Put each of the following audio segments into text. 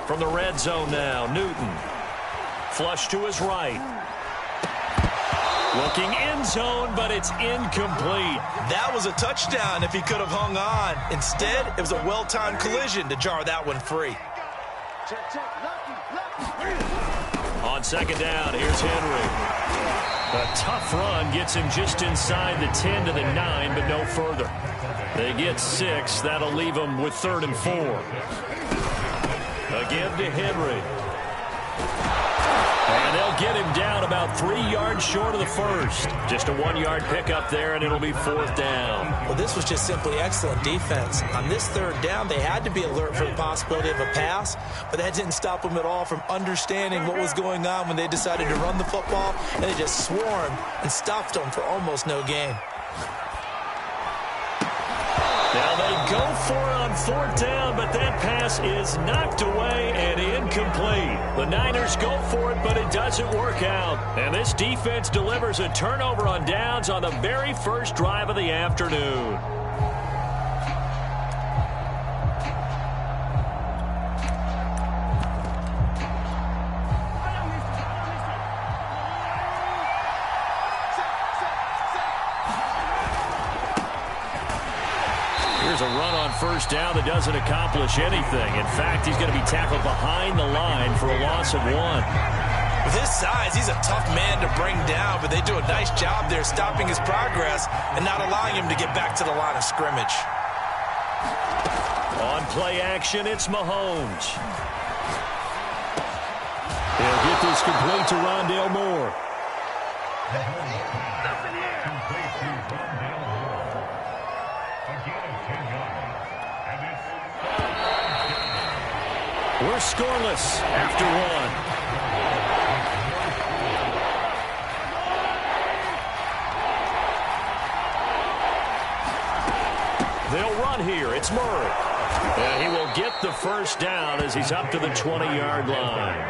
From the red zone now, Newton. Flush to his right. Looking end zone, but it's incomplete. That was a touchdown if he could have hung on. Instead, it was a well-timed collision to jar that one free. On second down, here's Henry. A tough run gets him just inside the 10 to the 9, but no further. They get 6. That'll leave them with 3rd and 4. Again to Henry. And they'll get him down about 3 yards short of the first. Just a 1-yard pickup there, and it'll be 4th down. Well, this was just simply excellent defense. On this 3rd down, they had to be alert for the possibility of a pass, but that didn't stop them at all from understanding what was going on when they decided to run the football, and they just swarmed and stopped them for almost no gain. Now they go for it on 4th down, but that pass is knocked away and incomplete. The Niners go for it, but it doesn't work out. And this defense delivers a turnover on downs on the very first drive of the afternoon. Here's a run on 1st down that doesn't accomplish anything. In fact, he's going to be tackled behind the line for a loss of 1. With his size, he's a tough man to bring down, but they do a nice job there stopping his progress and not allowing him to get back to the line of scrimmage. On play action, it's Mahomes. He'll get this complete to Rondale Moore. We're scoreless after 1. They'll run here. It's Murray. And he will get the 1st down as he's up to the 20-yard line.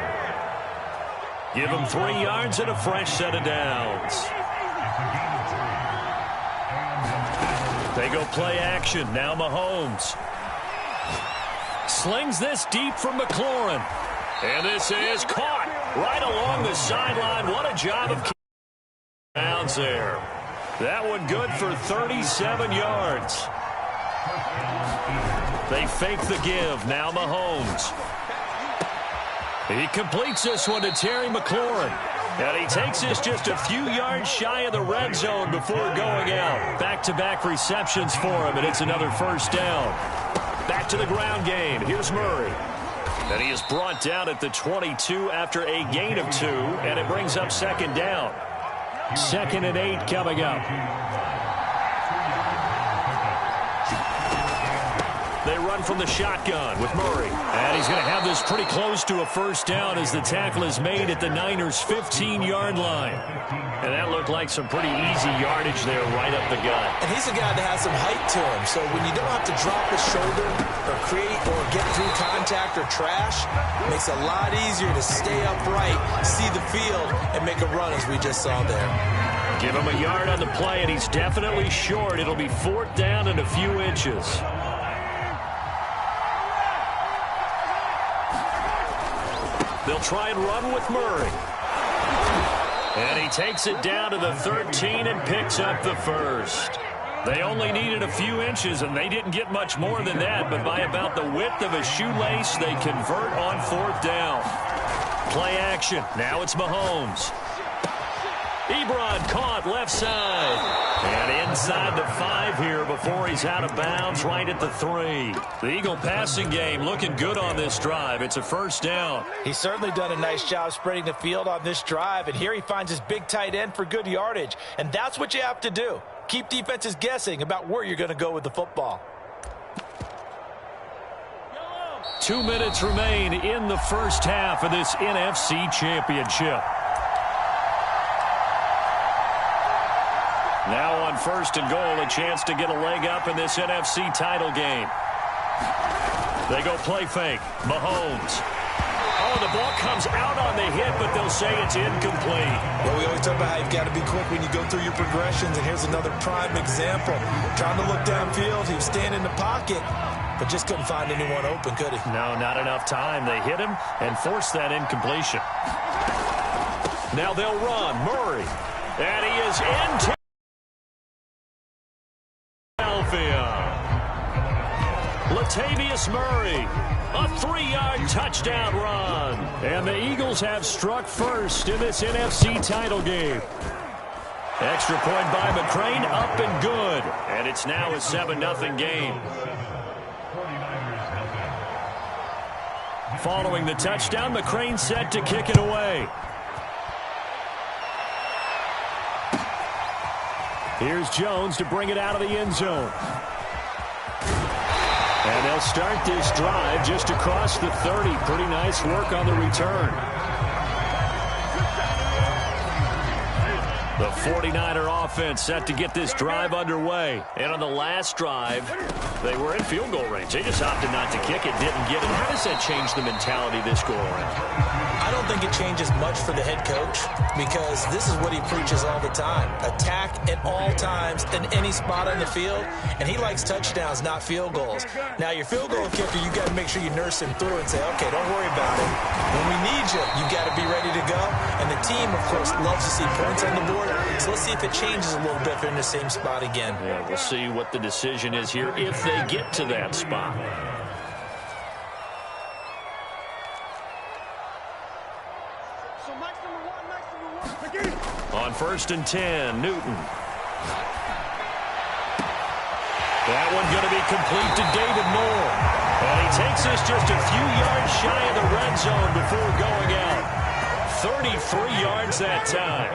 Give him 3 yards and a fresh set of downs. They go play action. Now Mahomes. Slings this deep from McLaurin. And this is caught right along the sideline. What a job of keeping downs there. That one good for 37 yards. They fake the give. Now Mahomes. He completes this one to Terry McLaurin. And he takes this just a few yards shy of the red zone before going out. Back-to-back receptions for him, and it's another 1st down. Back to the ground game. Here's Murray. And he is brought down at the 22 after a gain of 2, and it brings up 2nd down. 2nd and 8 coming up. They run from the shotgun with Murray. And he's going to have this pretty close to a 1st down as the tackle is made at the Niners' 15-yard line. And that looked like some pretty easy yardage there right up the gut. And he's a guy that has some height to him. So when you don't have to drop his shoulder or create or get through contact or trash, it makes it a lot easier to stay upright, see the field, and make a run as we just saw there. Give him a yard on the play, and he's definitely short. It'll be 4th down and a few inches. They'll try and run with Murray. And he takes it down to the 13 and picks up the 1st. They only needed a few inches, and they didn't get much more than that, but by about the width of a shoelace, they convert on 4th down. Play action. Now it's Mahomes. Ebron caught left side. And inside the 5 here before he's out of bounds right at the 3. The Eagle passing game looking good on this drive. It's a 1st down. He's certainly done a nice job spreading the field on this drive, and here he finds his big tight end for good yardage. And that's what you have to do. Keep defenses guessing about where you're going to go with the football. 2 minutes remain in the 1st half of this NFC Championship. Now on 1st and goal, a chance to get a leg up in this NFC title game. They go play fake. Mahomes. Oh, the ball comes out on the hit, but they'll say it's incomplete. Well, we always talk about how you've got to be quick when you go through your progressions, and here's another prime example. Trying to look downfield, he was staying in the pocket, but just couldn't find anyone open, could he? No, not enough time. They hit him and forced that incompletion. Now they'll run. Murray. And he is into Philadelphia. Latavius Murray. A 3-yard touchdown run. And the Eagles have struck first in this NFC title game. Extra point by McCrane, up and good. And it's now a 7-0 game. Following the touchdown, McCrane set to kick it away. Here's Jones to bring it out of the end zone. And they'll start this drive just across the 30. Pretty nice work on the return. The 49er offense set to get this drive underway. And on the last drive, they were in field goal range. They just opted not to kick it, didn't get it. How does that change the mentality this go around? I don't think it changes much for the head coach because this is what he preaches all the time. Attack at all times in any spot on the field, and he likes touchdowns, not field goals. Now, your field goal kicker, you got to make sure you nurse him through and say, okay, don't worry about it. When we need you, you got to be ready to go. And the team, of course, loves to see points on the board. So let's see if it changes a little bit if they're in the same spot again. Yeah, we'll see what the decision is here if they get to that spot. On 1st and 10, Newton. That one going to be complete to David Moore. And he takes us just a few yards shy of the red zone before going out. 33 yards that time.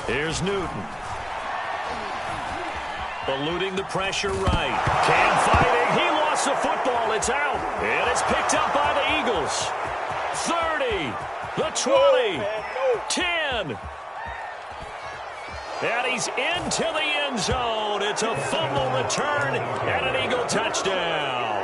Here's Newton. Eluding the pressure right. Cam fighting. He lost the football. It's out. And it's picked up by the Eagles. 30. The 20. 10. And he's into the end zone. It's a fumble return and an Eagle touchdown.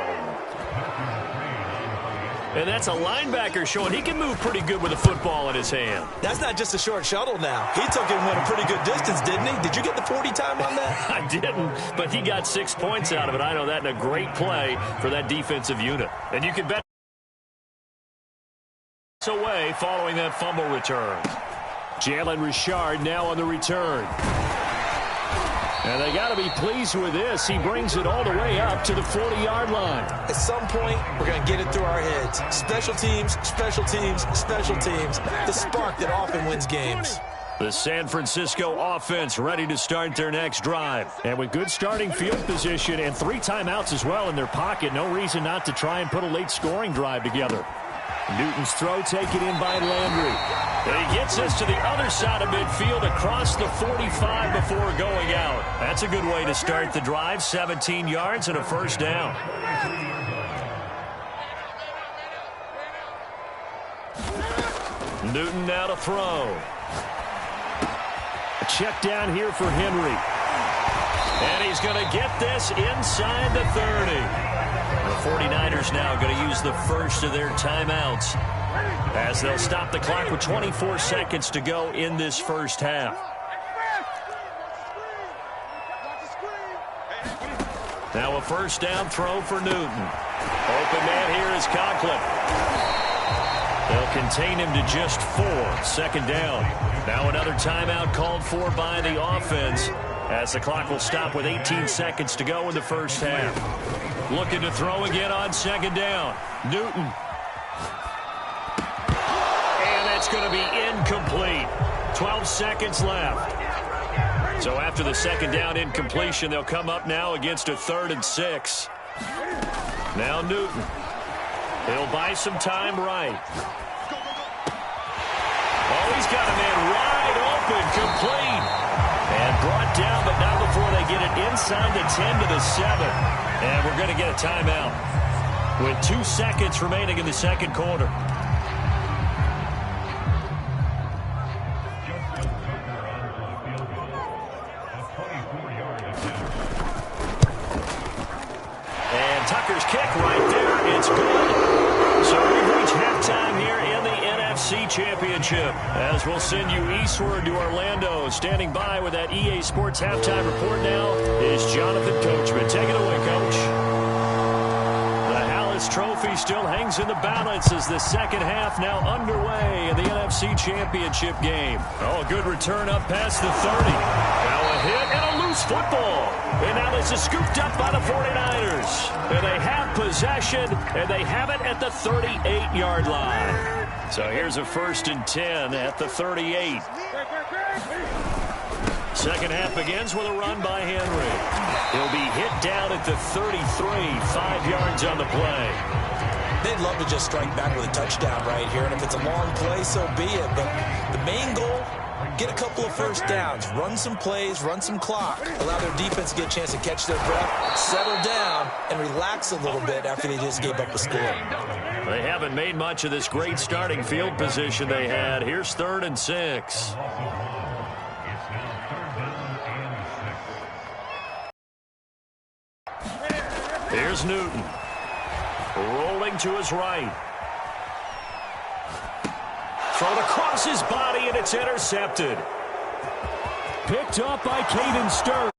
And that's a linebacker showing he can move pretty good with a football in his hand. That's not just a short shuttle now. He took it and went a pretty good distance, didn't he? Did you get the 40 time on that? I didn't, but he got 6 points out of it. I know that in a great play for that defensive unit. And you can bet away following that fumble return. Jalen Richard now on the return. And they got to be pleased with this. He brings it all the way up to the 40-yard line. At some point, we're going to get it through our heads. Special teams, special teams, special teams. The spark that often wins games. The San Francisco offense ready to start their next drive. And with good starting field position and 3 timeouts as well in their pocket, no reason not to try and put a late scoring drive together. Newton's throw taken in by Landry. And he gets us to the other side of midfield across the 45 before going out. That's a good way to start the drive. 17 yards and a first down. Newton now to throw. A check down here for Henry. And he's going to get this inside the 30. The 49ers now going to use the first of their timeouts as they'll stop the clock with 24 seconds to go in this first half. Now a first down throw for Newton. Open man here is Conklin. They'll contain him to just 4. Second down. Now another timeout called for by the offense as the clock will stop with 18 seconds to go in the first half. Looking to throw again on second down. Newton. And that's going to be incomplete. 12 seconds left. So after the second down incompletion, they'll come up now against a 3rd and 6. Now Newton. He'll buy some time right. Oh, he's got a man wide open, complete. And brought down, but not before they get it inside the 10 to the 7. And we're going to get a timeout with 2 seconds remaining in the second quarter. And Tucker's kick right there. It's good. So we've reached halftime here in the NFC NFC Championship. As we'll send you eastward to Orlando. Standing by with that EA Sports halftime report now is Jonathan Coachman. Take it away, Coach. Trophy still hangs in the balance as the second half now underway in the NFC Championship game. Oh, a good return up past the 30. Now a hit and a loose football. And now this is scooped up by the 49ers. And they have possession, and they have it at the 38-yard line. So here's a 1st and 10 at the 38. Second half begins with a run by Henry. He'll be hit down at the 33, 5 yards on the play. They'd love to just strike back with a touchdown right here, and if it's a long play, so be it. But the main goal, get a couple of first downs, run some plays, run some clock, allow their defense to get a chance to catch their breath, settle down, and relax a little bit after they just gave up a score. They haven't made much of this great starting field position they had. Here's 3rd and 6. Here's Newton. Rolling to his right. Thrown across his body, and it's intercepted. Picked up by Caden Sturr.